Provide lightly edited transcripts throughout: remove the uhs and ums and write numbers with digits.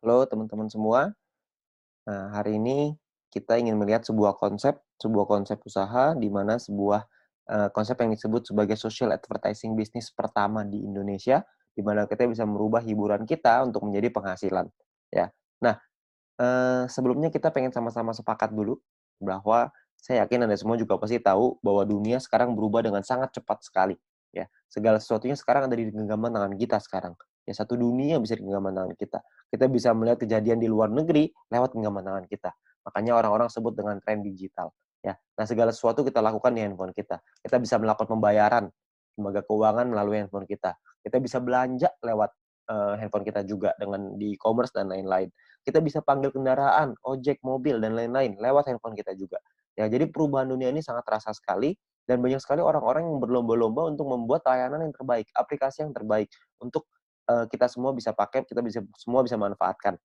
Halo teman-teman semua. Nah, hari ini kita ingin melihat sebuah konsep usaha di mana konsep yang disebut sebagai social advertising bisnis pertama di Indonesia, di mana kita bisa merubah hiburan kita untuk menjadi penghasilan, ya. Nah, sebelumnya kita pengen sama-sama sepakat dulu bahwa saya yakin Anda semua juga pasti tahu bahwa dunia sekarang berubah dengan sangat cepat sekali, ya. Segala sesuatunya sekarang ada di genggaman tangan kita sekarang. Ya, satu dunia bisa di genggaman tangan kita. Kita bisa melihat kejadian di luar negeri lewat genggaman tangan kita. Makanya orang-orang sebut dengan tren digital, ya. Nah, segala sesuatu kita lakukan di handphone kita. Kita bisa melakukan pembayaran lembaga keuangan melalui handphone kita. Kita bisa belanja lewat handphone kita juga dengan di e-commerce dan lain-lain. Kita bisa panggil kendaraan, ojek, mobil, dan lain-lain lewat handphone kita juga. Ya, jadi perubahan dunia ini sangat terasa sekali dan banyak sekali orang-orang yang berlomba-lomba untuk membuat layanan yang terbaik, aplikasi yang terbaik untuk kita semua bisa pakai, semua bisa manfaatkan.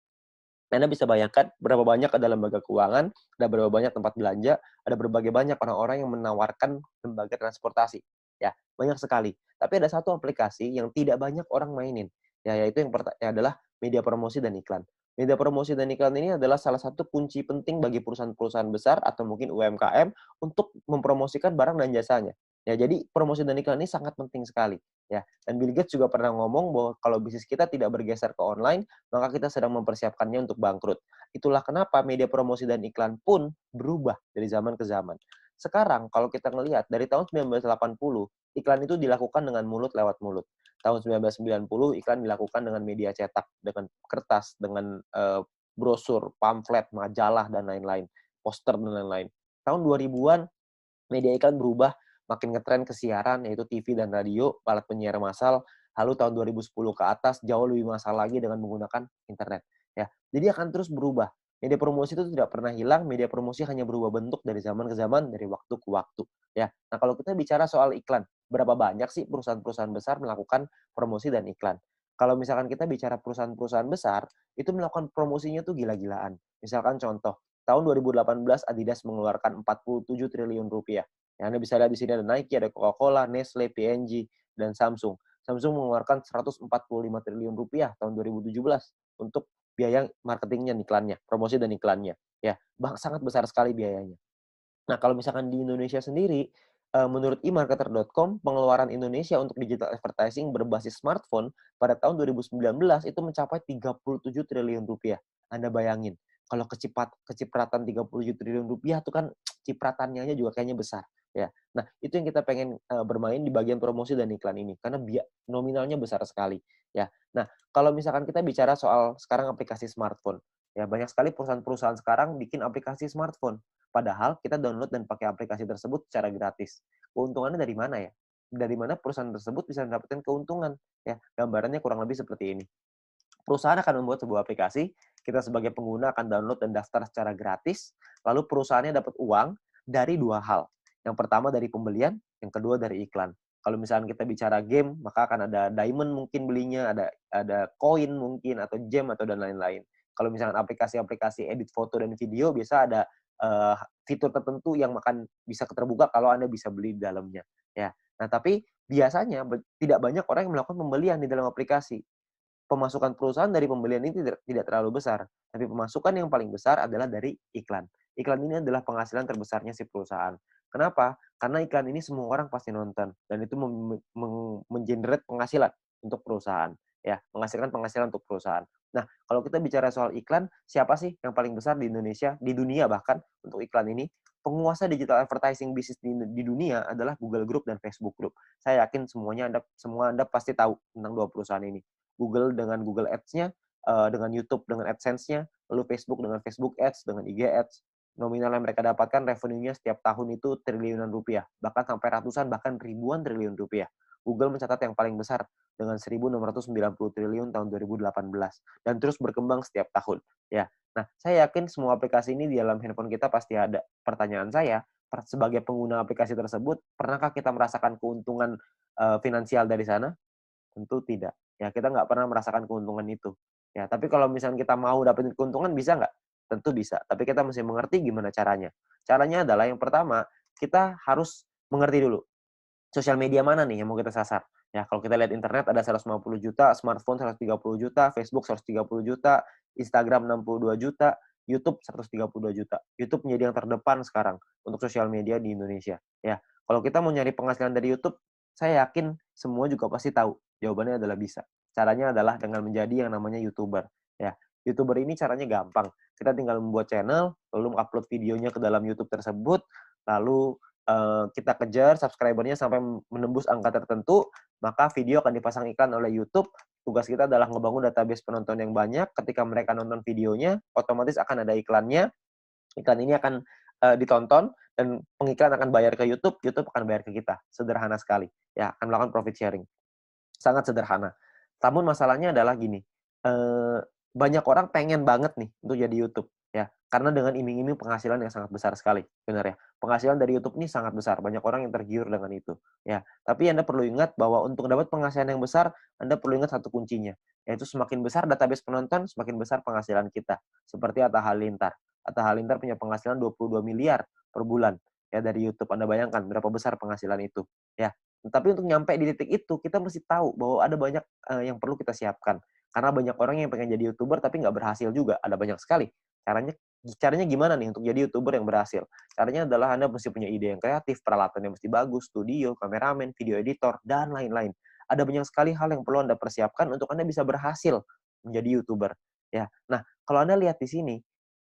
Anda bisa bayangkan berapa banyak ada lembaga keuangan, ada berapa banyak tempat belanja, ada berbagai banyak orang-orang yang menawarkan lembaga transportasi. Ya, banyak sekali. Tapi ada satu aplikasi yang tidak banyak orang mainin, ya, yaitu yang adalah media promosi dan iklan. Media promosi dan iklan ini adalah salah satu kunci penting bagi perusahaan-perusahaan besar atau mungkin UMKM untuk mempromosikan barang dan jasanya. Ya, jadi promosi dan iklan ini sangat penting sekali. Ya, dan Bill Gates juga pernah ngomong bahwa kalau bisnis kita tidak bergeser ke online, maka kita sedang mempersiapkannya untuk bangkrut. Itulah kenapa media promosi dan iklan pun berubah dari zaman ke zaman. Sekarang kalau kita ngelihat dari tahun 1980, iklan itu dilakukan dengan mulut lewat mulut. Tahun 1990 iklan dilakukan dengan media cetak, dengan kertas, dengan brosur, pamflet, majalah dan lain-lain, poster dan lain-lain. Tahun 2000-an media iklan berubah makin ngetren ke siaran, yaitu TV dan radio, alat penyiar massal. Lalu tahun 2010 ke atas jauh lebih massal lagi dengan menggunakan internet. Ya, jadi akan terus berubah. Media promosi itu tidak pernah hilang, media promosi hanya berubah bentuk dari zaman ke zaman, dari waktu ke waktu. Ya, nah kalau kita bicara soal iklan, berapa banyak sih perusahaan-perusahaan besar melakukan promosi dan iklan? Kalau misalkan kita bicara perusahaan-perusahaan besar, itu melakukan promosinya tuh gila-gilaan. Misalkan contoh, tahun 2018 Adidas mengeluarkan 47 triliun rupiah. Ya, Anda bisa lihat di sini ada Nike, ada Coca-Cola, Nestle, P&G, dan Samsung. Samsung mengeluarkan 145 triliun rupiah tahun 2017 untuk biaya marketingnya, iklannya, promosi dan iklannya. Ya, sangat besar sekali biayanya. Nah, kalau misalkan di Indonesia sendiri, menurut emarketer.com, pengeluaran Indonesia untuk digital advertising berbasis smartphone pada tahun 2019 itu mencapai 37 triliun rupiah. Anda bayangin, kalau kecipratan 37 triliun rupiah itu kan cipratannya aja juga kayaknya besar, ya. Nah, itu yang kita pengen bermain di bagian promosi dan iklan ini, karena nominalnya besar sekali, ya. Nah, kalau misalkan kita bicara soal sekarang aplikasi smartphone, ya banyak sekali perusahaan-perusahaan sekarang bikin aplikasi smartphone. Padahal kita download dan pakai aplikasi tersebut secara gratis. Keuntungannya dari mana ya? Dari mana perusahaan tersebut bisa mendapatkan keuntungan? Ya, gambarannya kurang lebih seperti ini. Perusahaan akan membuat sebuah aplikasi, kita sebagai pengguna akan download dan daftar secara gratis, lalu perusahaannya dapat uang dari dua hal. Yang pertama dari pembelian, yang kedua dari iklan. Kalau misalnya kita bicara game, maka akan ada diamond mungkin belinya, ada koin mungkin, atau gem, atau dan lain-lain. Kalau misalnya aplikasi-aplikasi edit foto dan video, biasa ada fitur tertentu yang akan bisa terbuka kalau Anda bisa beli di dalamnya. Ya. Nah, tapi biasanya tidak banyak orang yang melakukan pembelian di dalam aplikasi. Pemasukan perusahaan dari pembelian ini tidak terlalu besar, tapi pemasukan yang paling besar adalah dari iklan. Iklan ini adalah penghasilan terbesarnya si perusahaan. Kenapa? Karena iklan ini semua orang pasti nonton dan itu mengenerate penghasilan untuk perusahaan, ya, menghasilkan penghasilan untuk perusahaan. Nah, kalau kita bicara soal iklan, siapa sih yang paling besar di Indonesia, di dunia bahkan untuk iklan ini? Penguasa digital advertising bisnis di dunia adalah Google Group dan Facebook Group. Saya yakin semua Anda pasti tahu tentang dua perusahaan ini. Google dengan Google Ads-nya, dengan YouTube dengan AdSense-nya, lalu Facebook dengan Facebook Ads, dengan IG Ads. Nominal yang mereka dapatkan revenue-nya setiap tahun itu triliunan rupiah, bahkan sampai ratusan, bahkan ribuan triliun rupiah. Google mencatat yang paling besar dengan 1.690 triliun tahun 2018 dan terus berkembang setiap tahun. Ya, nah saya yakin semua aplikasi ini di dalam handphone kita pasti ada. Pertanyaan saya, sebagai pengguna aplikasi tersebut, pernahkah kita merasakan keuntungan finansial dari sana? Tentu tidak. Ya, kita nggak pernah merasakan keuntungan itu. Ya, tapi kalau misalnya kita mau dapetin keuntungan bisa nggak? Tentu bisa, tapi kita mesti mengerti gimana caranya. Caranya adalah yang pertama, kita harus mengerti dulu, sosial media mana nih yang mau kita sasar. Ya, kalau kita lihat internet ada 150 juta, smartphone 130 juta, Facebook 130 juta, Instagram 62 juta, YouTube 132 juta. YouTube menjadi yang terdepan sekarang untuk sosial media di Indonesia. Ya, kalau kita mau nyari penghasilan dari YouTube, saya yakin semua juga pasti tahu. Jawabannya adalah bisa. Caranya adalah dengan menjadi yang namanya YouTuber. Ya, YouTuber ini caranya gampang. Kita tinggal membuat channel, lalu upload videonya ke dalam YouTube tersebut, lalu kita kejar subscribernya sampai menembus angka tertentu, maka video akan dipasang iklan oleh YouTube. Tugas kita adalah ngebangun database penonton yang banyak. Ketika mereka nonton videonya, otomatis akan ada iklannya. Iklan ini akan ditonton dan pengiklan akan bayar ke YouTube, YouTube akan bayar ke kita. Sederhana sekali. Ya, akan melakukan profit sharing. Sangat sederhana. Namun masalahnya adalah gini, banyak orang pengen banget nih untuk jadi YouTube, ya. Karena dengan iming-iming penghasilan yang sangat besar sekali, benar ya. Penghasilan dari YouTube ini sangat besar, banyak orang yang tergiur dengan itu, ya. Tapi Anda perlu ingat bahwa untuk dapat penghasilan yang besar, Anda perlu ingat satu kuncinya, yaitu semakin besar database penonton, semakin besar penghasilan kita. Seperti Atta Halilintar. Atta Halilintar punya penghasilan 22 miliar per bulan, ya dari YouTube. Anda bayangkan berapa besar penghasilan itu, ya. Tapi untuk nyampe di titik itu, kita mesti tahu bahwa ada banyak yang perlu kita siapkan. Karena banyak orang yang pengen jadi YouTuber tapi nggak berhasil juga. Ada banyak sekali. Caranya caranya gimana nih untuk jadi YouTuber yang berhasil? Caranya adalah Anda mesti punya ide yang kreatif, peralatan yang mesti bagus, studio, kameramen, video editor, dan lain-lain. Ada banyak sekali hal yang perlu Anda persiapkan untuk Anda bisa berhasil menjadi YouTuber. Ya. Nah, kalau Anda lihat di sini,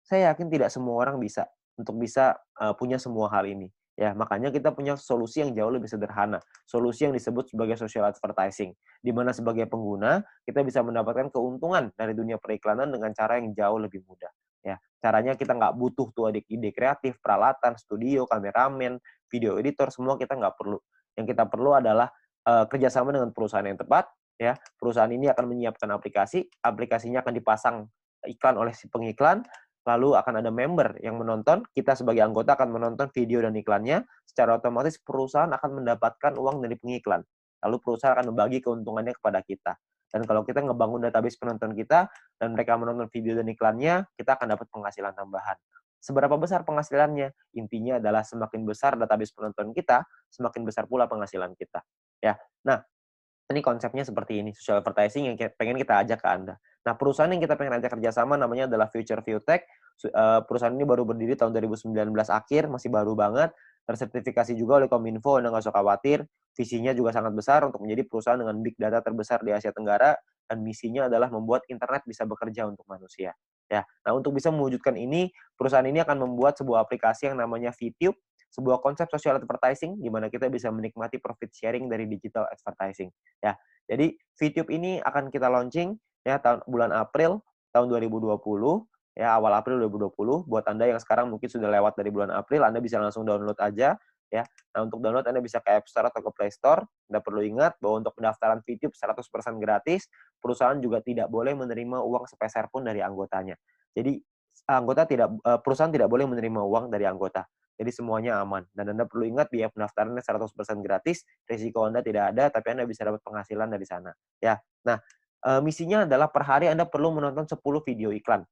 saya yakin tidak semua orang bisa untuk bisa punya semua hal ini. Ya, makanya kita punya solusi yang jauh lebih sederhana. Solusi yang disebut sebagai social advertising, di mana sebagai pengguna kita bisa mendapatkan keuntungan dari dunia periklanan dengan cara yang jauh lebih mudah. Ya, caranya kita nggak butuh tuh ide kreatif, peralatan, studio, kameramen, video editor, semua kita nggak perlu. Yang kita perlu adalah kerjasama dengan perusahaan yang tepat. Ya, perusahaan ini akan menyiapkan aplikasi, aplikasinya akan dipasang iklan oleh si pengiklan, lalu akan ada member yang menonton, kita sebagai anggota akan menonton video dan iklannya, secara otomatis perusahaan akan mendapatkan uang dari pengiklan. Lalu perusahaan akan membagi keuntungannya kepada kita. Dan kalau kita ngebangun database penonton kita, dan mereka menonton video dan iklannya, kita akan dapat penghasilan tambahan. Seberapa besar penghasilannya? Intinya adalah semakin besar database penonton kita, semakin besar pula penghasilan kita. Ya, nah ini konsepnya seperti ini, social advertising yang pengen kita ajak ke Anda. Nah, perusahaan yang kita pengen ajak kerjasama namanya adalah Future Viewtech. Perusahaan ini baru berdiri tahun 2019 akhir, masih baru banget. Tersertifikasi juga oleh Kominfo, Anda nggak usah khawatir. Visinya juga sangat besar untuk menjadi perusahaan dengan big data terbesar di Asia Tenggara, dan misinya adalah membuat internet bisa bekerja untuk manusia. Ya, nah untuk bisa mewujudkan ini, perusahaan ini akan membuat sebuah aplikasi yang namanya VTube, sebuah konsep social advertising di mana kita bisa menikmati profit sharing dari digital advertising. Ya, jadi VTube ini akan kita launching ya bulan April tahun 2020 ya, awal April 2020. Buat Anda yang sekarang mungkin sudah lewat dari bulan April, Anda bisa langsung download aja ya. Nah, untuk download Anda bisa ke App Store atau ke Play Store. Anda perlu ingat bahwa untuk pendaftaran VTube 100% gratis, perusahaan juga tidak boleh menerima uang sepeser pun dari anggotanya. Jadi perusahaan tidak boleh menerima uang dari anggota. Jadi semuanya aman. Dan Anda perlu ingat biaya pendaftarannya 100% gratis, risiko Anda tidak ada, tapi Anda bisa dapat penghasilan dari sana. Ya. Nah, misinya adalah per hari Anda perlu menonton 10 video iklan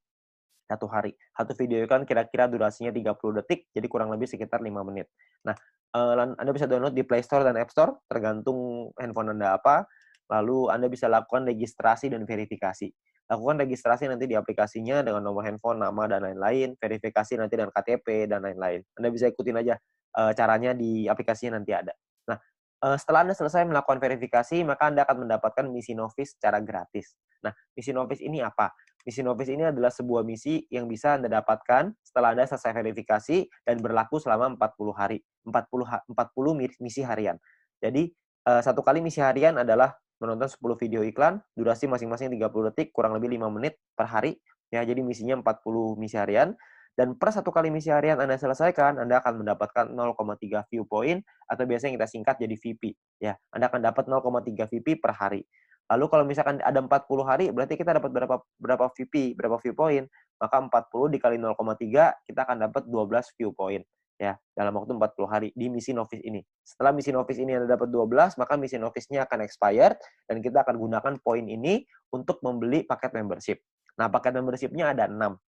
satu hari. Satu video iklan kira-kira durasinya 30 detik, jadi kurang lebih sekitar 5 menit. Nah, Anda bisa download di Play Store dan App Store, tergantung handphone Anda apa. Lalu Anda bisa lakukan registrasi dan verifikasi. Lakukan registrasi nanti di aplikasinya dengan nomor handphone, nama, dan lain-lain. Verifikasi nanti dengan KTP, dan lain-lain. Anda bisa ikutin aja caranya di aplikasinya nanti ada. Nah, setelah Anda selesai melakukan verifikasi, maka Anda akan mendapatkan misi novice secara gratis. Nah, misi novice ini apa? Misi novice ini adalah sebuah misi yang bisa Anda dapatkan setelah Anda selesai verifikasi dan berlaku selama 40 hari. 40 misi harian. Jadi, satu kali misi harian adalah menonton 10 video iklan, durasi masing-masing 30 detik, kurang lebih 5 menit per hari. Ya, jadi misinya 40 misi harian. Dan per satu kali misi harian Anda selesaikan, Anda akan mendapatkan 0,3 view point, atau biasanya kita singkat jadi VP. Ya, Anda akan dapat 0,3 VP per hari. Lalu kalau misalkan ada 40 hari, berarti kita dapat berapa VP, berapa view point. Maka 40 dikali 0,3, kita akan dapat 12 view point. Ya, dalam waktu 40 hari di misi novice ini. Setelah misi novice ini Anda dapat 12, maka misi novice-nya akan expired, dan kita akan gunakan poin ini untuk membeli paket membership. Nah, paket membership-nya ada 6.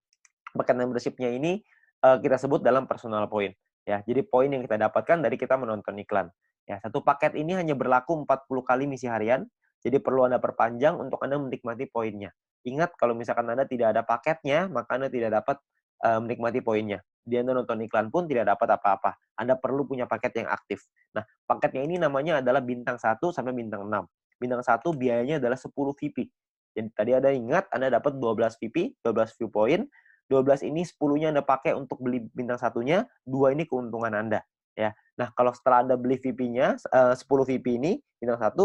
Paket membership-nya ini kita sebut dalam personal point. Ya, jadi poin yang kita dapatkan dari kita menonton iklan. Ya, satu paket ini hanya berlaku 40 kali misi harian, jadi perlu Anda perpanjang untuk Anda menikmati poinnya. Ingat, kalau misalkan Anda tidak ada paketnya, maka Anda tidak dapat menikmati poinnya. Dia Anda nonton iklan pun tidak dapat apa-apa. Anda perlu punya paket yang aktif. Nah, paketnya ini namanya adalah bintang 1 sampai bintang 6. Bintang 1 biayanya adalah 10 VP. Jadi tadi Anda ingat, Anda dapat 12 VP, 12 viewpoint. 12 ini 10-nya Anda pakai untuk beli bintang satunya, 2 ini keuntungan Anda. Ya, nah, kalau setelah Anda beli VP-nya, 10 VP ini, bintang 1,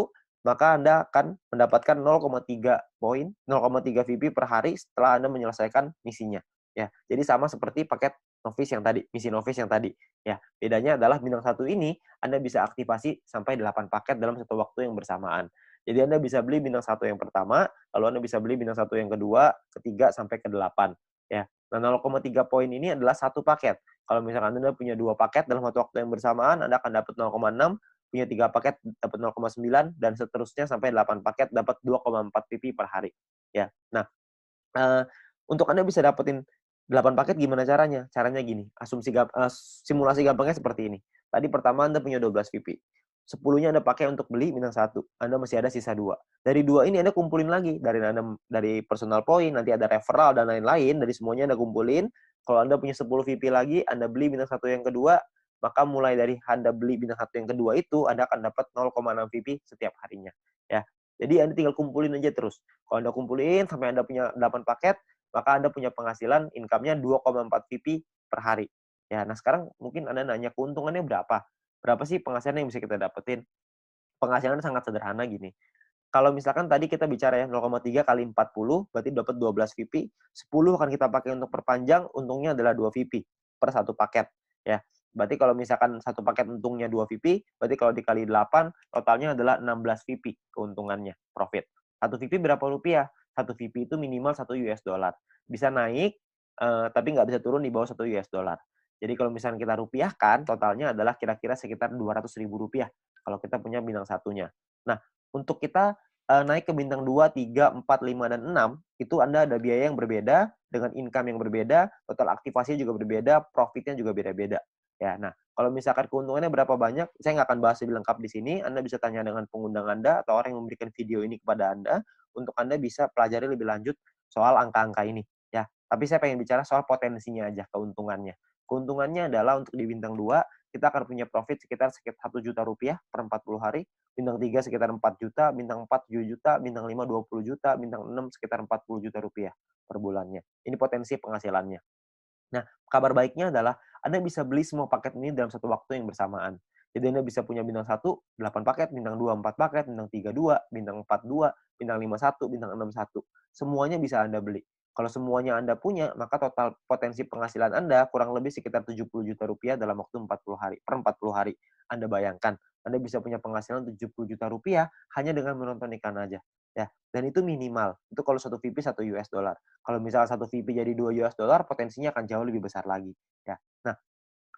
maka Anda akan mendapatkan 0,3 poin, 0,3 VP per hari setelah Anda menyelesaikan misinya. Ya, jadi sama seperti paket novice yang tadi, misi novice yang tadi. Ya, bedanya adalah bintang 1 ini Anda bisa aktivasi sampai 8 paket dalam satu waktu yang bersamaan. Jadi Anda bisa beli bintang 1 yang pertama, lalu Anda bisa beli bintang 1 yang kedua, ketiga, sampai ke 8. Ya, nah 0,3 poin ini adalah satu paket. Kalau misalkan Anda punya 2 paket dalam satu waktu yang bersamaan, Anda akan dapat 0,6, punya 3 paket dapat 0,9, dan seterusnya sampai 8 paket dapat 2,4 PP per hari. Ya. Nah, eee, untuk Anda bisa dapetin 8 paket gimana caranya? Caranya gini, simulasi gampangnya seperti ini. Tadi pertama Anda punya 12 VP. 10-nya Anda pakai untuk beli bintang 1, Anda masih ada sisa 2. Dari 2 ini Anda kumpulin lagi, dari personal point, nanti ada referral dan lain-lain, dari semuanya Anda kumpulin. Kalau Anda punya 10 VP lagi, Anda beli bintang 1 yang kedua, maka mulai dari Anda beli bintang 1 yang kedua itu, Anda akan dapat 0,6 VP setiap harinya. Ya. Jadi Anda tinggal kumpulin aja terus. Kalau Anda kumpulin sampai Anda punya 8 paket, maka Anda punya penghasilan income-nya 2,4 VP per hari. Ya, nah sekarang mungkin Anda nanya keuntungannya berapa? Berapa sih penghasilan yang bisa kita dapetin? Penghasilannya sangat sederhana gini. Kalau misalkan tadi kita bicara ya 0,3 kali 40 berarti dapat 12 VP, 10 akan kita pakai untuk perpanjang, untungnya adalah 2 VP per satu paket ya. Berarti kalau misalkan satu paket untungnya 2 VP, berarti kalau dikali 8 totalnya adalah 16 VP keuntungannya, profit. Satu VP berapa rupiah? Satu VP itu minimal 1 US dollar. Bisa naik tapi nggak bisa turun di bawah 1 US dollar. Jadi kalau misalkan kita rupiahkan, totalnya adalah kira-kira sekitar 200.000 rupiah kalau kita punya bintang satunya. Nah, untuk kita naik ke bintang 2, 3, 4, 5, dan 6, itu Anda ada biaya yang berbeda, dengan income yang berbeda, total aktivasinya juga berbeda, profitnya juga beda-beda. Ya, nah, kalau misalkan keuntungannya berapa banyak, saya nggak akan bahas lebih lengkap di sini. Anda bisa tanya dengan pengundang Anda atau orang yang memberikan video ini kepada Anda, untuk Anda bisa pelajari lebih lanjut soal angka-angka ini. Ya, tapi saya pengen bicara soal potensinya aja, keuntungannya. Keuntungannya adalah untuk di bintang 2, kita akan punya profit sekitar 1 juta rupiah per 40 hari, bintang 3 sekitar 4 juta, bintang 4 7 juta, bintang 5 20 juta, bintang 6 sekitar 40 juta rupiah per bulannya. Ini potensi penghasilannya. Nah, kabar baiknya adalah Anda bisa beli semua paket ini dalam satu waktu yang bersamaan. Jadi Anda bisa punya bintang 1, 8 paket, bintang 2, 4 paket, bintang 3, 2, bintang 4, 2, bintang 5, 1, bintang 6, 1. Semuanya bisa Anda beli. Kalau semuanya Anda punya, maka total potensi penghasilan Anda kurang lebih sekitar 70 juta rupiah dalam waktu 40 hari, per 40 hari. Anda bayangkan, Anda bisa punya penghasilan 70 juta rupiah hanya dengan menonton iklan aja. Ya, dan itu minimal. Itu kalau satu VP 1 US dollar. Kalau misalnya satu VP jadi 2 US dollar, potensinya akan jauh lebih besar lagi. Ya. Nah,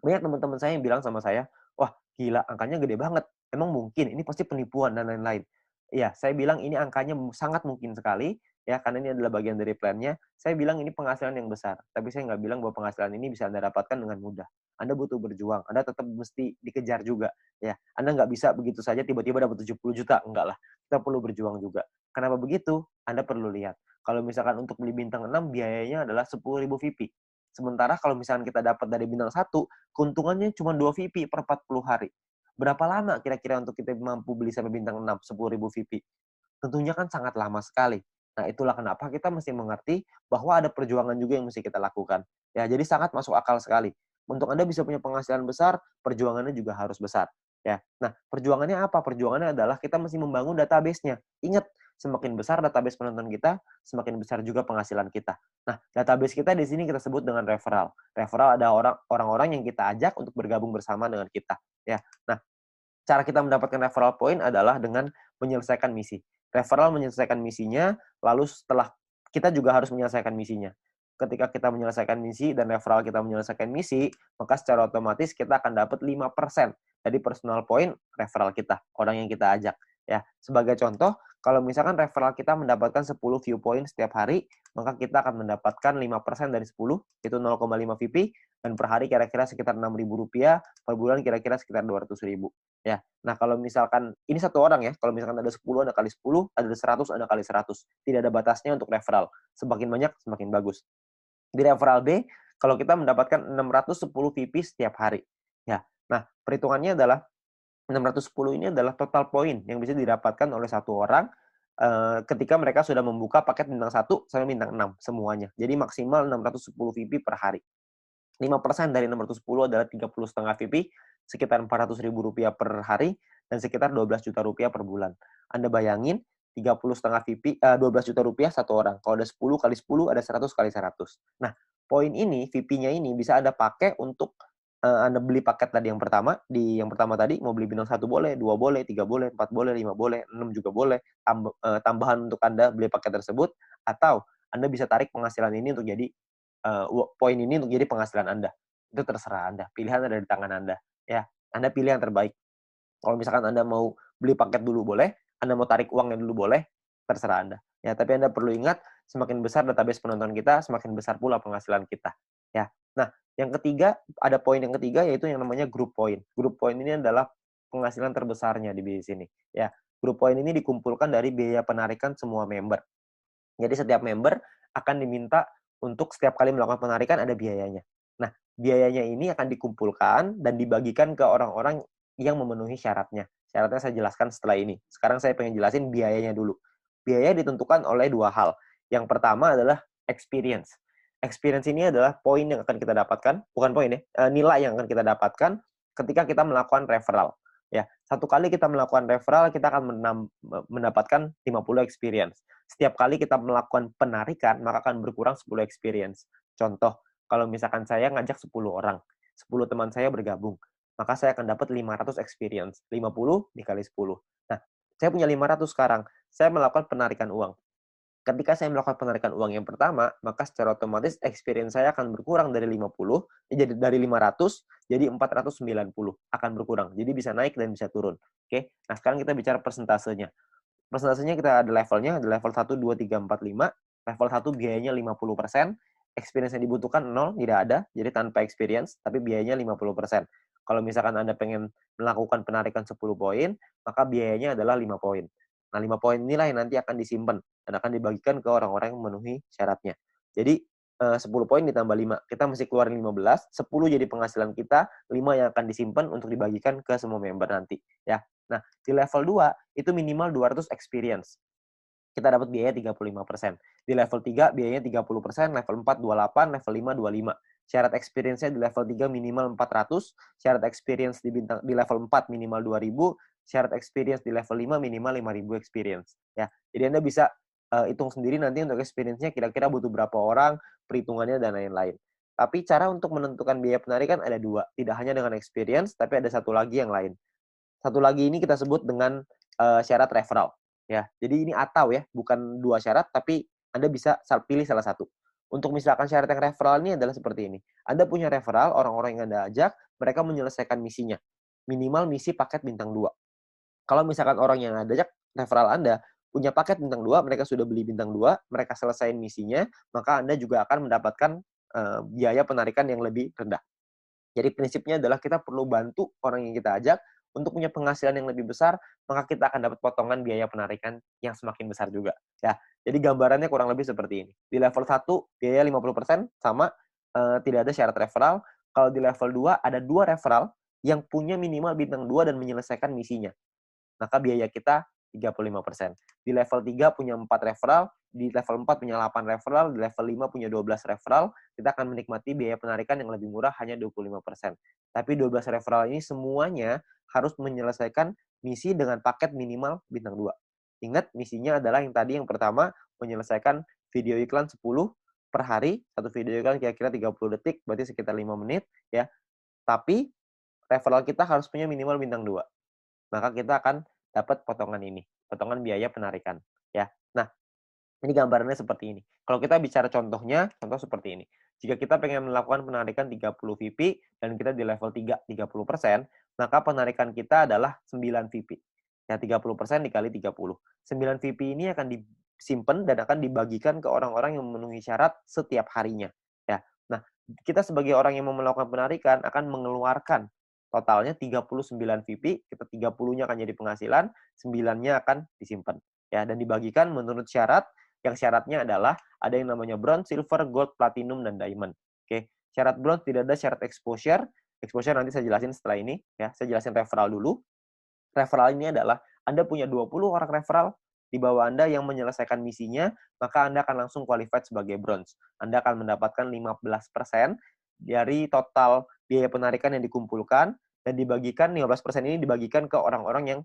banyak teman-teman saya yang bilang sama saya, wah gila angkanya gede banget. Emang mungkin? Ini pasti penipuan dan lain-lain. Iya, saya bilang ini angkanya sangat mungkin sekali, ya karena ini adalah bagian dari plan-nya. Saya bilang ini penghasilan yang besar, tapi saya nggak bilang bahwa penghasilan ini bisa Anda dapatkan dengan mudah. Anda butuh berjuang, Anda tetap mesti dikejar juga. Ya, Anda nggak bisa begitu saja tiba-tiba dapat 70 juta, enggak lah. Kita perlu berjuang juga. Kenapa begitu? Anda perlu lihat. Kalau misalkan untuk beli bintang 6 biayanya adalah 10.000 VP. Sementara kalau misalkan kita dapat dari bintang 1, keuntungannya cuma 2 VP per 40 hari. Berapa lama kira-kira untuk kita mampu beli sampai bintang 6, 10.000 VP? Tentunya kan sangat lama sekali. Nah, itulah kenapa kita mesti mengerti bahwa ada perjuangan juga yang mesti kita lakukan. Ya, jadi sangat masuk akal sekali. Untuk Anda bisa punya penghasilan besar, perjuangannya juga harus besar. Ya. Nah, perjuangannya apa? Perjuangannya adalah kita mesti membangun database-nya. Ingat, semakin besar database penonton kita, semakin besar juga penghasilan kita. Nah, database kita di sini kita sebut dengan referral. Referral ada orang-orang yang kita ajak untuk bergabung bersama dengan kita. Ya. Nah, cara kita mendapatkan referral point adalah dengan menyelesaikan misi. Referral menyelesaikan misinya, lalu setelah kita juga harus menyelesaikan misinya. Ketika kita menyelesaikan misi dan referral kita menyelesaikan misi, maka secara otomatis kita akan dapat 5% dari personal point referral kita, orang yang kita ajak. Ya, sebagai contoh, kalau misalkan referral kita mendapatkan 10 view point setiap hari, maka kita akan mendapatkan 5% dari 10, itu 0,5 VP, dan per hari kira-kira sekitar 6.000 rupiah, per bulan kira-kira sekitar 200.000. Ya. Nah, kalau misalkan ini satu orang ya, kalau misalkan ada 10, ada kali 10, ada 100, ada kali 100. Tidak ada batasnya untuk referral. Semakin banyak, semakin bagus. Di referral B, kalau kita mendapatkan 610 VP setiap hari. Ya. Nah, perhitungannya adalah 610 ini adalah total poin yang bisa didapatkan oleh satu orang ketika mereka sudah membuka paket bintang 1 sampai bintang 6 semuanya. Jadi maksimal 610 VP per hari. 5% dari 610 adalah 30,5 VP, sekitar Rp400.000 per hari, dan sekitar Rp12 juta per bulan. Anda bayangin, 30,5 VP, Rp12 juta satu orang. Kalau ada 10 kali 10, ada 100 kali 100. Nah, poin ini, VP-nya ini bisa Anda pakai untuk Anda beli paket tadi yang pertama, di yang pertama tadi, mau beli bintang 1 boleh, 2 boleh, 3 boleh, 4 boleh, 5 boleh, 6 juga boleh, tambahan untuk Anda beli paket tersebut, atau Anda bisa tarik penghasilan ini untuk jadi poin ini untuk jadi penghasilan Anda. Itu terserah Anda. Pilihan ada di tangan Anda. Ya, Anda pilih yang terbaik. Kalau misalkan Anda mau beli paket dulu boleh, Anda mau tarik uangnya dulu boleh, terserah Anda. Ya, tapi Anda perlu ingat, semakin besar database penonton kita, semakin besar pula penghasilan kita. Ya. Nah, yang ketiga, ada poin yang ketiga yaitu yang namanya group point. Group point ini adalah penghasilan terbesarnya di bisnis ini. Ya, group point ini dikumpulkan dari biaya penarikan semua member. Jadi setiap member akan diminta untuk setiap kali melakukan penarikan ada biayanya. Nah, biayanya ini akan dikumpulkan dan dibagikan ke orang-orang yang memenuhi syaratnya. Syaratnya saya jelaskan setelah ini. Sekarang saya pengen jelasin biayanya dulu. Biaya ditentukan oleh dua hal. Yang pertama adalah experience. Experience ini adalah poin yang akan kita dapatkan, bukan poin ya, nilai yang akan kita dapatkan ketika kita melakukan referral. Ya, satu kali kita melakukan referral, kita akan mendapatkan 50 experience. Setiap kali kita melakukan penarikan, maka akan berkurang 10 experience. Contoh, kalau misalkan saya ngajak 10 orang, 10 teman saya bergabung, maka saya akan dapat 500 experience. 50 dikali 10. Nah, saya punya 500 sekarang. Saya melakukan penarikan uang. Ketika saya melakukan penarikan uang yang pertama, maka secara otomatis experience saya akan berkurang dari 50, jadi dari 500 jadi 490 akan berkurang. Jadi bisa naik dan bisa turun. Oke. Nah, sekarang kita bicara persentasenya. Persentasenya kita ada levelnya, ada level 1, 2, 3, 4, 5. Level 1 biayanya 50%, experience yang dibutuhkan 0, tidak ada, jadi tanpa experience, tapi biayanya 50%. Kalau misalkan Anda pengen melakukan penarikan 10 poin, maka biayanya adalah 5 poin. Nah, 5 poin inilah yang nanti akan disimpan dan akan dibagikan ke orang-orang yang memenuhi syaratnya. Jadi, 10 poin ditambah 5. Kita mesti keluarin 15, 10 jadi penghasilan kita, 5 yang akan disimpan untuk dibagikan ke semua member nanti. Ya. Nah, di level 2, itu minimal 200 experience. Kita dapat biaya 35%. Di level 3, biayanya 30%, level 4, 28, level 5, 25. Syarat experience-nya di level 3 minimal 400, syarat experience di level 4 minimal 2000, syarat experience di level 5 minimal 5000 experience. Ya, jadi Anda bisa hitung sendiri nanti untuk experience-nya kira-kira butuh berapa orang, perhitungannya dan lain-lain. Tapi cara untuk menentukan biaya penarikan ada dua, tidak hanya dengan experience, tapi ada satu lagi yang lain. Satu lagi ini kita sebut dengan syarat referral. Ya, jadi ini atau ya, bukan dua syarat, tapi Anda bisa pilih salah satu. Untuk misalkan syarat yang referral ini adalah seperti ini. Anda punya referral, orang-orang yang Anda ajak, mereka menyelesaikan misinya. Minimal misi paket bintang 2. Kalau misalkan orang yang Anda ajak, referral Anda, punya paket bintang 2, mereka sudah beli bintang 2, mereka selesaiin misinya, maka Anda juga akan mendapatkan biaya penarikan yang lebih rendah. Jadi prinsipnya adalah kita perlu bantu orang yang kita ajak untuk punya penghasilan yang lebih besar, maka kita akan dapat potongan biaya penarikan yang semakin besar juga. Ya, jadi gambarannya kurang lebih seperti ini. Di level 1, biaya 50% sama, tidak ada syarat referral. Kalau di level 2, ada 2 referral yang punya minimal bintang 2 dan menyelesaikan misinya. Maka biaya kita 35%. Di level 3 punya 4 referral, di level 4 punya 8 referral, di level 5 punya 12 referral, kita akan menikmati biaya penarikan yang lebih murah hanya 25%. Tapi 12 referral ini semuanya harus menyelesaikan misi dengan paket minimal bintang 2. Ingat, misinya adalah yang tadi yang pertama, menyelesaikan video iklan 10 per hari, satu video iklan kira-kira 30 detik, berarti sekitar 5 menit, ya. Tapi referral kita harus punya minimal bintang 2. Maka kita akan dapat potongan ini, potongan biaya penarikan, ya. Nah, ini gambarannya seperti ini. Kalau kita bicara contohnya, contoh seperti ini. Jika kita pengen melakukan penarikan 30 VP dan kita di level 3, 30%, maka penarikan kita adalah 9 VP. Ya, 30% dikali 30. 9 VP ini akan disimpan dan akan dibagikan ke orang-orang yang memenuhi syarat setiap harinya. Ya. Nah, kita sebagai orang yang mau melakukan penarikan akan mengeluarkan totalnya 39 VP, kita 30-nya akan jadi penghasilan, 9-nya akan disimpan. Ya, dan dibagikan menurut syarat, yang syaratnya adalah ada yang namanya bronze, silver, gold, platinum, dan diamond. Oke, syarat bronze tidak ada syarat exposure. Exposure nanti saya jelasin setelah ini, ya. Saya jelasin referral dulu. Referral ini adalah Anda punya 20 orang referral di bawah Anda yang menyelesaikan misinya, maka Anda akan langsung qualified sebagai bronze. Anda akan mendapatkan 15% dari total biaya penarikan yang dikumpulkan, dan dibagikan 15% ini dibagikan ke orang-orang yang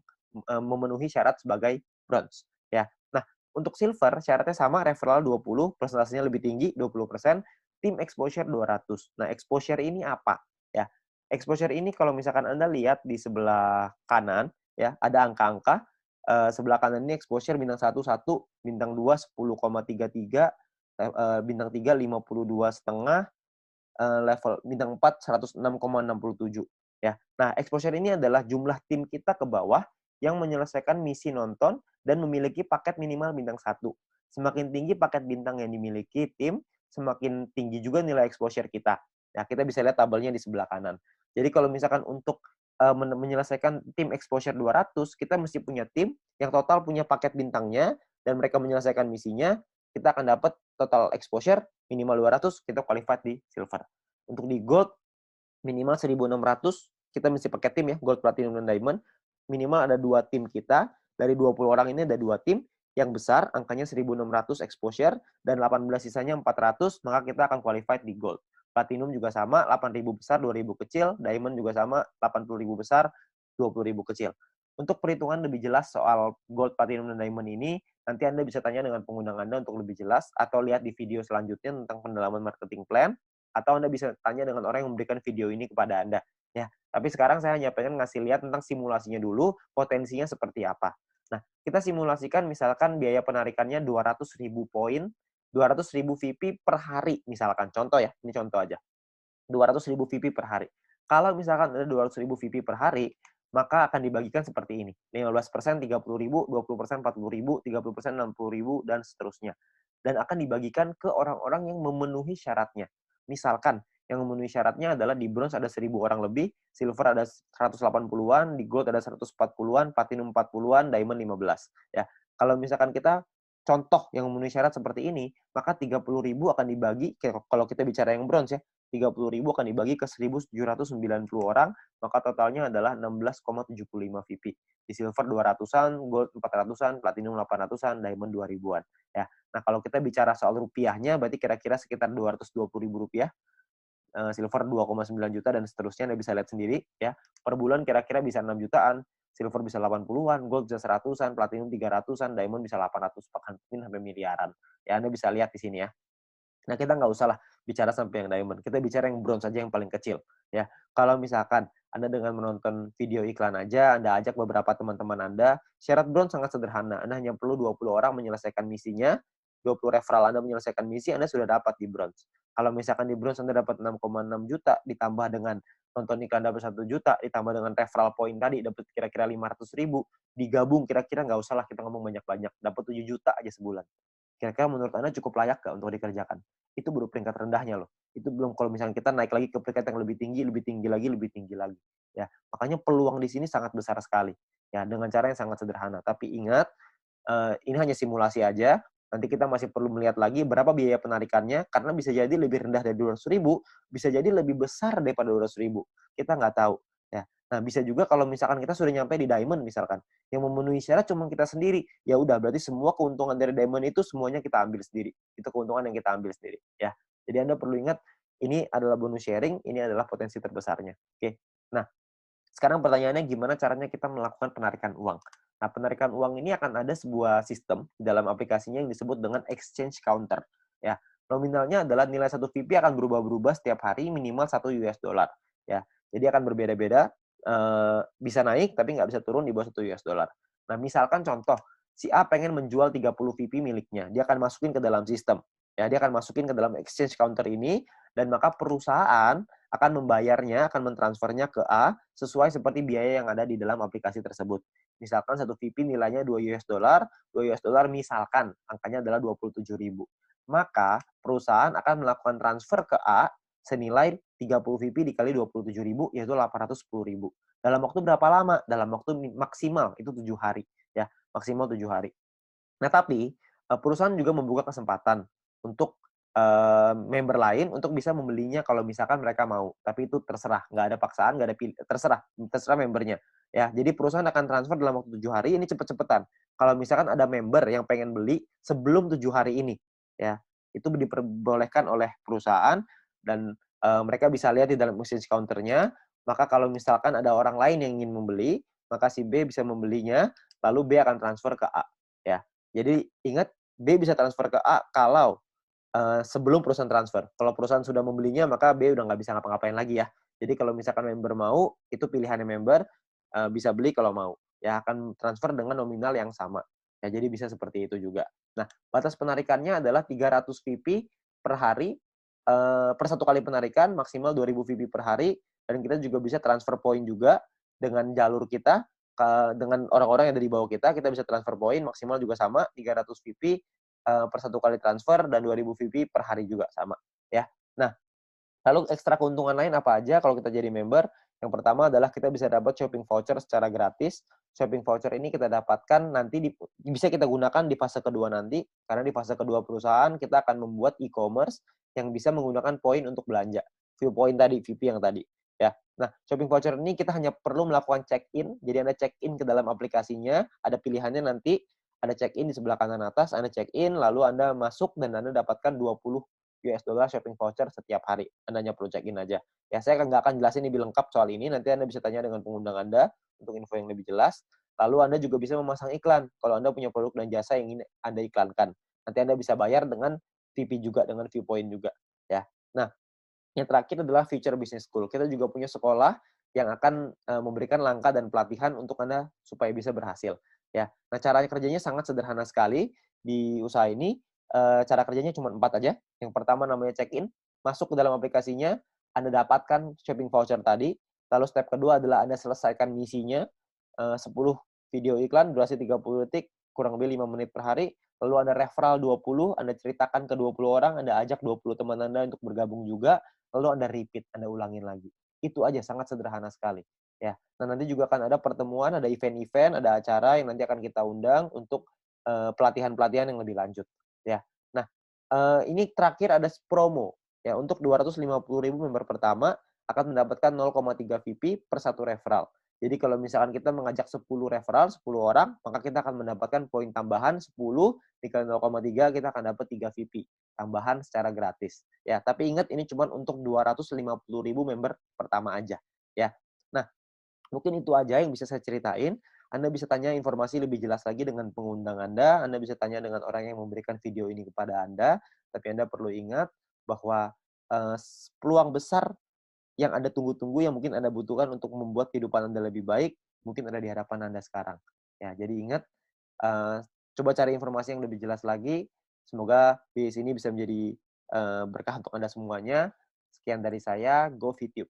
memenuhi syarat sebagai bronze. Ya. Nah, untuk silver syaratnya sama, referral 20, persentasenya lebih tinggi 20%, tim exposure 200. Nah, exposure ini apa? Ya, exposure ini kalau misalkan Anda lihat di sebelah kanan, ya, ada angka-angka. Sebelah kanan ini exposure bintang 1 1, bintang 2 10,33, bintang 3 52,5, level bintang 4 106,67, ya. Nah, exposure ini adalah jumlah tim kita ke bawah yang menyelesaikan misi nonton dan memiliki paket minimal bintang 1. Semakin tinggi paket bintang yang dimiliki tim, semakin tinggi juga nilai exposure kita. Nah, kita bisa lihat tabelnya di sebelah kanan. Jadi kalau misalkan untuk menyelesaikan tim exposure 200, kita mesti punya tim yang total punya paket bintangnya dan mereka menyelesaikan misinya, kita akan dapat total exposure minimal 200, kita qualified di silver. Untuk di gold, minimal 1.600, kita mesti pakai tim ya, gold, platinum, dan diamond. Minimal ada 2 tim kita, dari 20 orang ini ada 2 tim, yang besar angkanya 1.600 exposure, dan 18 sisanya 400, maka kita akan qualified di gold. Platinum juga sama, 8.000 besar, 2.000 kecil. Diamond juga sama, 80.000 besar, 20.000 kecil. Untuk perhitungan lebih jelas soal gold, platinum, dan diamond ini, nanti Anda bisa tanya dengan pengundang Anda untuk lebih jelas, atau lihat di video selanjutnya tentang pendalaman marketing plan, atau Anda bisa tanya dengan orang yang memberikan video ini kepada Anda. Ya, tapi sekarang saya hanya pengen ngasih lihat tentang simulasinya dulu, potensinya seperti apa. Nah, kita simulasikan misalkan biaya penarikannya 200.000 poin, 200.000 VP per hari misalkan. Contoh ya, ini contoh aja. 200.000 VP per hari. Kalau misalkan ada 200.000 VP per hari, maka akan dibagikan seperti ini. 15% 30.000, 20% 40.000, 30% 60.000, dan seterusnya. Dan akan dibagikan ke orang-orang yang memenuhi syaratnya. Misalkan, yang memenuhi syaratnya adalah di bronze ada 1.000 orang lebih, silver ada 180-an, di gold ada 140-an, platinum 40-an, diamond 15. Ya, kalau misalkan kita contoh yang memenuhi syarat seperti ini, maka 30.000 akan dibagi, kalau kita bicara yang bronze ya, 30.000 akan dibagi ke 1.790 orang, maka totalnya adalah 16,75 VP. Di silver 200-an, gold 400-an, platinum 800-an, diamond 2.000-an. Ya. Nah, kalau kita bicara soal rupiahnya, berarti kira-kira sekitar 220.000 rupiah, silver 2,9 juta, dan seterusnya. Anda bisa lihat sendiri. Ya. Per bulan kira-kira bisa 6 jutaan, silver bisa 80-an, gold bisa 100-an, platinum 300-an, diamond bisa 800, bahkan mungkin sampai miliaran. Ya, Anda bisa lihat di sini ya. Nah, kita nggak usah lah bicara sampai yang diamond. Kita bicara yang bronze saja yang paling kecil. Ya, kalau misalkan Anda dengan menonton video iklan aja, Anda ajak beberapa teman-teman Anda, syarat bronze sangat sederhana. Anda hanya perlu 20 orang menyelesaikan misinya, 20 referral Anda menyelesaikan misi, Anda sudah dapat di bronze. Kalau misalkan di bronze Anda dapat 6,6 juta, ditambah dengan nonton iklan dapat 1 juta, ditambah dengan referral point tadi dapat kira-kira 500.000, digabung kira-kira nggak usah lah kita ngomong banyak-banyak, dapat 7 juta aja sebulan. Kira-kira menurut Anda cukup layak nggak untuk dikerjakan? Itu baru peringkat rendahnya loh. Itu belum kalau misalnya kita naik lagi ke peringkat yang lebih tinggi, lebih tinggi lagi, lebih tinggi lagi. Ya, makanya peluang di sini sangat besar sekali. Ya, dengan cara yang sangat sederhana. Tapi ingat, ini hanya simulasi aja. Nanti kita masih perlu melihat lagi berapa biaya penarikannya, karena bisa jadi lebih rendah dari 200.000, bisa jadi lebih besar daripada 200.000. Kita nggak tahu. Ya. Nah, bisa juga kalau misalkan kita sudah nyampe di diamond misalkan, yang memenuhi syarat cuma kita sendiri, ya udah berarti semua keuntungan dari diamond itu semuanya kita ambil sendiri. Itu keuntungan yang kita ambil sendiri. Ya. Jadi Anda perlu ingat, ini adalah bonus sharing, ini adalah potensi terbesarnya. Oke. Nah, sekarang pertanyaannya gimana caranya kita melakukan penarikan uang? Nah, penarikan uang ini akan ada sebuah sistem di dalam aplikasinya yang disebut dengan exchange counter. Ya, nominalnya adalah nilai satu VP akan berubah-berubah setiap hari minimal 1 US dollar. Ya, jadi akan berbeda-beda, bisa naik tapi nggak bisa turun di bawah 1 US dollar. Nah, misalkan contoh, si A pengen menjual 30 VP miliknya, dia akan masukin ke dalam sistem. Ya, dia akan masukin ke dalam exchange counter ini, dan maka perusahaan akan membayarnya, akan mentransfernya ke A sesuai seperti biaya yang ada di dalam aplikasi tersebut. Misalkan satu VP nilainya 2 US dollar, 2 US dollar misalkan angkanya adalah 27.000. Maka perusahaan akan melakukan transfer ke A senilai 30 VP dikali 27.000 yaitu 810.000. Dalam waktu berapa lama? Dalam waktu maksimal itu 7 hari ya, maksimal 7 hari. Nah, tapi perusahaan juga membuka kesempatan untuk member lain untuk bisa membelinya kalau misalkan mereka mau. Tapi itu terserah, nggak ada paksaan, nggak ada terserah membernya. Ya, jadi perusahaan akan transfer dalam waktu 7 hari, ini cepet-cepetan. Kalau misalkan ada member yang pengen beli sebelum 7 hari ini, ya, itu diperbolehkan oleh perusahaan dan mereka bisa lihat di dalam exchange counter-nya. Maka kalau misalkan ada orang lain yang ingin membeli, maka si B bisa membelinya, lalu B akan transfer ke A. Ya, jadi ingat, B bisa transfer ke A kalau sebelum perusahaan transfer. Kalau perusahaan sudah membelinya, maka B udah nggak bisa ngapa-ngapain lagi ya. Jadi kalau misalkan member mau, itu pilihannya member, bisa beli kalau mau. Ya, akan transfer dengan nominal yang sama. Ya, jadi bisa seperti itu juga. Nah, batas penarikannya adalah 300 VP per hari, per satu kali penarikan, maksimal 2.000 VP per hari, dan kita juga bisa transfer point juga dengan jalur kita, dengan orang-orang yang ada di bawah kita bisa transfer point maksimal juga sama 300 VP per satu kali transfer dan 2.000 VP per hari juga sama ya. Nah, lalu ekstra keuntungan lain apa aja kalau kita jadi member? Yang pertama adalah kita bisa dapat shopping voucher secara gratis. Shopping voucher ini kita dapatkan nanti bisa kita gunakan di fase kedua nanti, karena di fase kedua perusahaan kita akan membuat e-commerce yang bisa menggunakan poin untuk belanja. View point tadi, VP yang tadi. Ya. Nah, shopping voucher ini kita hanya perlu melakukan check-in. Jadi Anda check-in ke dalam aplikasinya, ada pilihannya nanti, ada check-in di sebelah kanan atas, Anda check-in, lalu Anda masuk dan Anda dapatkan 20 US dollar shopping voucher setiap hari. Anda hanya perlu check-in aja. Ya, saya nggak akan jelasin lebih lengkap soal ini. Nanti Anda bisa tanya dengan pengundang Anda untuk info yang lebih jelas. Lalu Anda juga bisa memasang iklan. Kalau Anda punya produk dan jasa yang ingin Anda iklankan. Nanti Anda bisa bayar dengan VP juga, dengan viewpoint juga. Ya. Nah, yang terakhir adalah Future Business School. Kita juga punya sekolah yang akan memberikan langkah dan pelatihan untuk Anda supaya bisa berhasil. Ya, nah cara kerjanya sangat sederhana sekali di usaha ini. Cara kerjanya cuma 4 aja. Yang pertama namanya check-in, masuk ke dalam aplikasinya, Anda dapatkan shopping voucher tadi. Lalu step kedua adalah Anda selesaikan misinya, 10 video iklan durasi 30 detik, kurang lebih 5 menit per hari. Lalu Anda referral 20, Anda ceritakan ke 20 orang, Anda ajak 20 teman Anda untuk bergabung juga, lalu Anda repeat, Anda ulangin lagi. Itu aja, sangat sederhana sekali. Ya. Nah, nanti juga akan ada pertemuan, ada event-event, ada acara yang nanti akan kita undang untuk pelatihan-pelatihan yang lebih lanjut. Ya. Nah, ini terakhir ada promo. Ya, untuk 250.000 member pertama akan mendapatkan 0,3 VP per satu referral. Jadi kalau misalkan kita mengajak 10 referral, 10 orang, maka kita akan mendapatkan poin tambahan 10 dikali 0,3, kita akan dapat 3 VP tambahan secara gratis. Ya, tapi ingat ini cuma untuk 250.000 member pertama aja. Ya. Nah, mungkin itu aja yang bisa saya ceritain. Anda bisa tanya informasi lebih jelas lagi dengan pengundang Anda bisa tanya dengan orang yang memberikan video ini kepada Anda, tapi Anda perlu ingat bahwa peluang besar yang Anda tunggu-tunggu, yang mungkin Anda butuhkan untuk membuat kehidupan Anda lebih baik, mungkin ada di hadapan Anda sekarang. Ya, jadi ingat, eee, coba cari informasi yang lebih jelas lagi. Semoga bis ini bisa menjadi berkah untuk Anda semuanya. Sekian dari saya, Go Fit You.